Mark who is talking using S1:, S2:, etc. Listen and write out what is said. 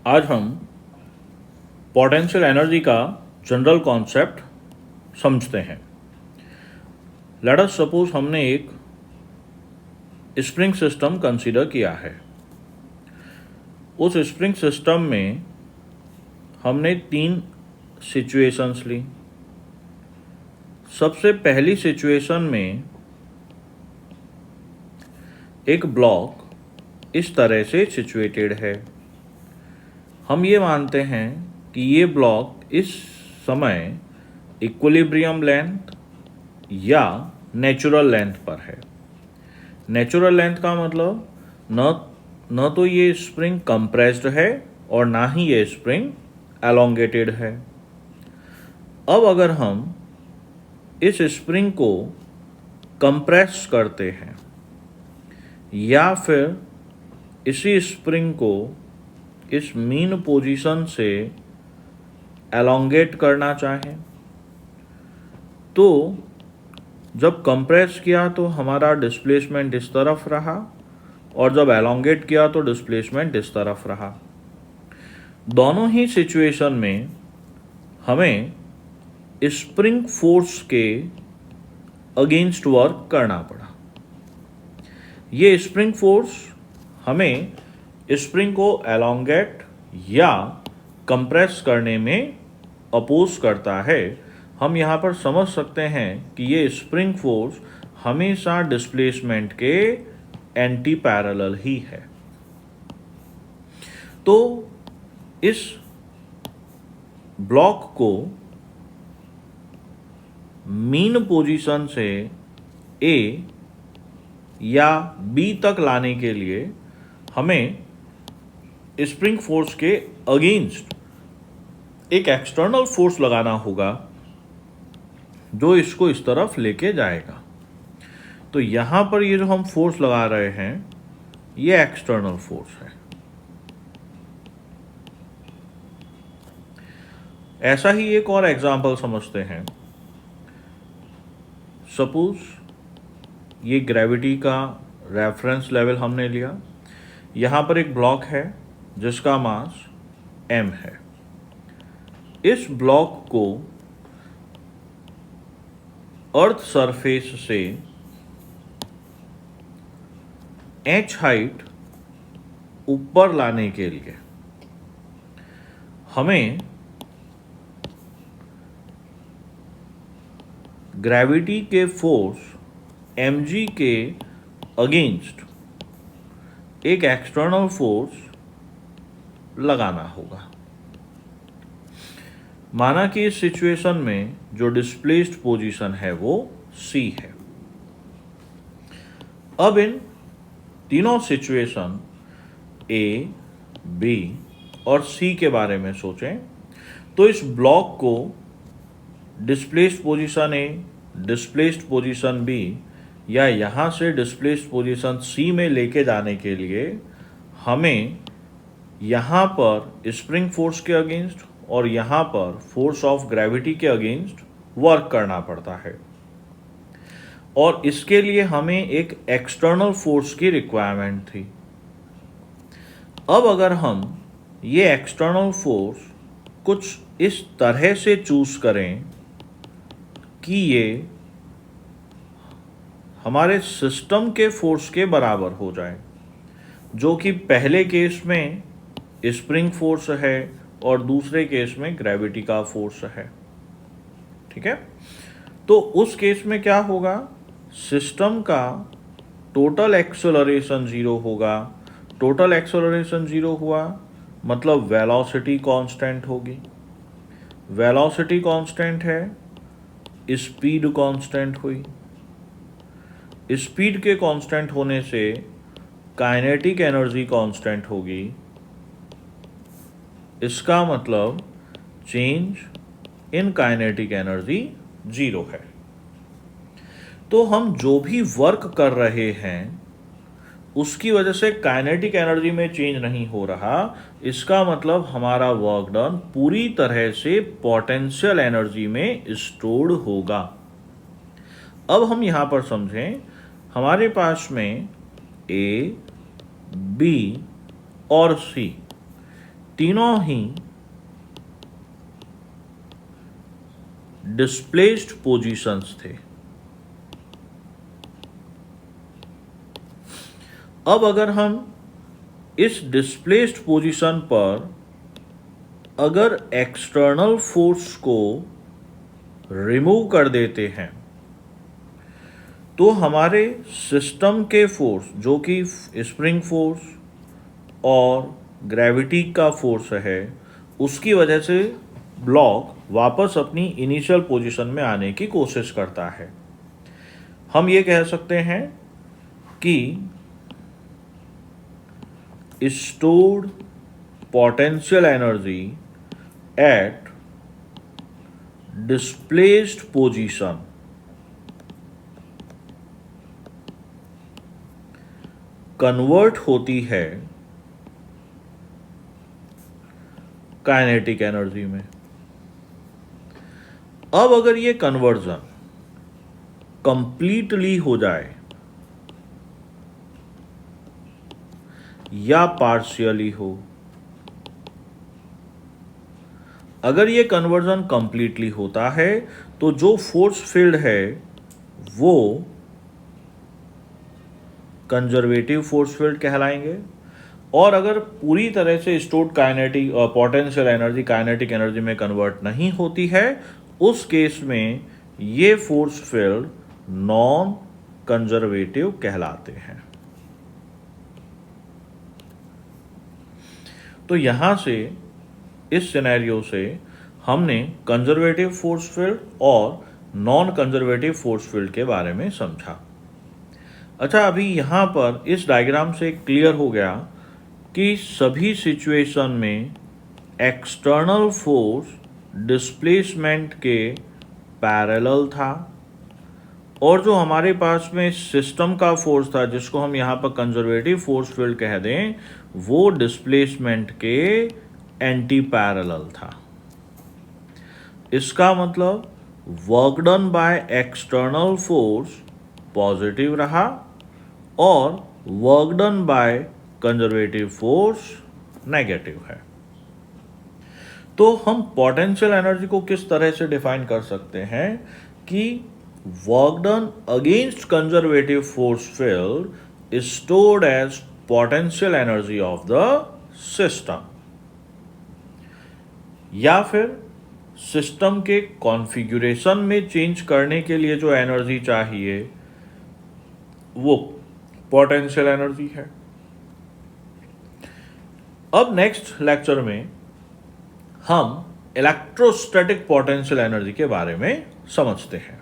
S1: आज हम potential energy का जनरल कॉन्सेप्ट समझते हैं। लेट अस सपोज हमने एक स्प्रिंग सिस्टम कंसीडर किया है। उस स्प्रिंग सिस्टम में हमने 3 सिचुएशंस ली। सबसे पहली सिचुएशन में एक ब्लॉक इस तरह से सिचुएटेड है। हम ये मानते हैं कि ये ब्लॉक इस समय इक्विलिब्रियम लेंथ या नेचुरल लेंथ पर है। नेचुरल लेंथ का मतलब न तो ये स्प्रिंग कंप्रेस्ड है और ना ही ये स्प्रिंग एलोंगेटेड है। अब अगर हम इस स्प्रिंग को कंप्रेस करते हैं या फिर इसी स्प्रिंग को इस मीन पोजीशन से एलोंगेट करना चाहें, तो जब कंप्रेस किया तो हमारा डिस्प्लेसमेंट इस तरफ रहा और जब एलोंगेट किया तो डिस्प्लेसमेंट इस तरफ रहा। दोनों ही सिचुएशन में हमें स्प्रिंग फोर्स के अगेंस्ट वर्क करना पड़ा। ये स्प्रिंग फोर्स हमें स्प्रिंग को एलोंगेट या कंप्रेस करने में अपोज करता है। हम यहाँ पर समझ सकते हैं कि ये स्प्रिंग फोर्स हमेशा डिस्प्लेसमेंट के एंटी पैरेलल ही है। तो इस ब्लॉक को मीन पोजीशन से ए या बी तक लाने के लिए हमें स्प्रिंग फोर्स के अगेंस्ट एक एक्सटर्नल फोर्स लगाना होगा जो इसको इस तरफ लेके जाएगा। तो यहां पर ये जो हम फोर्स लगा रहे हैं ये एक्सटर्नल फोर्स है। ऐसा ही एक और एग्जांपल समझते हैं। सपोज ये ग्रेविटी का रेफरेंस लेवल हमने लिया। यहां पर एक ब्लॉक है जिसका मास m है। इस ब्लॉक को अर्थ सरफेस से h हाइट ऊपर लाने के लिए हमें ग्रेविटी के फोर्स mg के अगेंस्ट एक एक्सटर्नल फोर्स लगाना होगा। माना कि इस सिचुएशन में जो डिस्प्लेस्ड पोजीशन है वो C है। अब इन तीनों सिचुएशन A, B और C के बारे में सोचें तो इस ब्लॉक को displaced position A, displaced position B या यहां से डिस्प्लेस्ड पोजीशन C में लेके जाने के लिए हमें यहां पर स्प्रिंग फोर्स के अगेंस्ट और यहां पर फोर्स ऑफ ग्रेविटी के अगेंस्ट वर्क करना पड़ता है और इसके लिए हमें एक एक्सटर्नल फोर्स की रिक्वायरमेंट थी। अब अगर हम ये एक्सटर्नल फोर्स कुछ इस तरह से चूज करें कि ये हमारे सिस्टम के फोर्स के बराबर हो जाए, जो कि पहले केस में स्प्रिंग फोर्स है और दूसरे केस में ग्रेविटी का फोर्स है। ठीक है, तो उस केस में क्या होगा, सिस्टम का टोटल एक्सेलरेशन 0 होगा। टोटल एक्सेलरेशन 0 हुआ मतलब वेलोसिटी कांस्टेंट होगी। वेलोसिटी कांस्टेंट है, स्पीड कांस्टेंट हुई। स्पीड के कांस्टेंट होने से काइनेटिक एनर्जी कांस्टेंट होगी। इसका मतलब चेंज इन काइनेटिक एनर्जी 0 है। तो हम जो भी वर्क कर रहे हैं उसकी वजह से काइनेटिक एनर्जी में चेंज नहीं हो रहा। इसका मतलब हमारा वर्क डन पूरी तरह से पोटेंशियल एनर्जी में स्टोर्ड होगा। अब हम यहां पर समझें, हमारे पास में A, B और C तीनों ही डिस्प्लेस्ड पोजीशंस थे। अब अगर हम इस डिस्प्लेस्ड पोजीशन पर अगर एक्सटर्नल फोर्स को रिमूव कर देते हैं तो हमारे सिस्टम के फोर्स, जो कि स्प्रिंग फोर्स और ग्रेविटी का फोर्स है, उसकी वजह से ब्लॉक वापस अपनी इनिशियल पोजीशन में आने की कोशिश करता है। हम ये कह सकते हैं कि stored potential energy at displaced position convert होती है काइनेटिक एनर्जी में। अब अगर ये कन्वर्जन कंप्लीटली हो जाए या पार्शियली हो, अगर ये कन्वर्जन कंप्लीटली होता है तो जो फोर्स फील्ड है वो कंजर्वेटिव फोर्स फील्ड कहलाएंगे, और अगर पूरी तरह से stored kinetic potential energy kinetic energy में कन्वर्ट नहीं होती है, उस केस में ये फोर्स फील्ड नॉन कंजर्वेटिव कहलाते हैं। तो यहां से इस सिनेरियो से हमने कंजर्वेटिव फोर्स फील्ड और नॉन कंजर्वेटिव फोर्स फील्ड के बारे में समझा। अच्छा, अभी यहाँ पर इस डायग्राम से क्लियर हो गया कि सभी सिचुएशन में एक्सटर्नल फोर्स डिस्प्लेसमेंट के पैरेलल था, और जो हमारे पास में सिस्टम का फोर्स था, जिसको हम यहाँ पर कंजर्वेटिव फोर्स फील्ड कह दें, वो डिस्प्लेसमेंट के एंटी पैरेलल था। इसका मतलब work done by external force positive रहा और work done by conservative force negative है। तो हम पोटेंशियल एनर्जी को किस तरह से डिफाइन कर सकते हैं कि work done against conservative force field is stored as potential energy of the system, या फिर सिस्टम के कॉन्फ़िगरेशन में चेंज करने के लिए जो एनर्जी चाहिए वो पोटेंशियल एनर्जी है। अब नेक्स्ट लेक्चर में हम इलेक्ट्रोस्टैटिक पोटेंशियल एनर्जी के बारे में समझते हैं।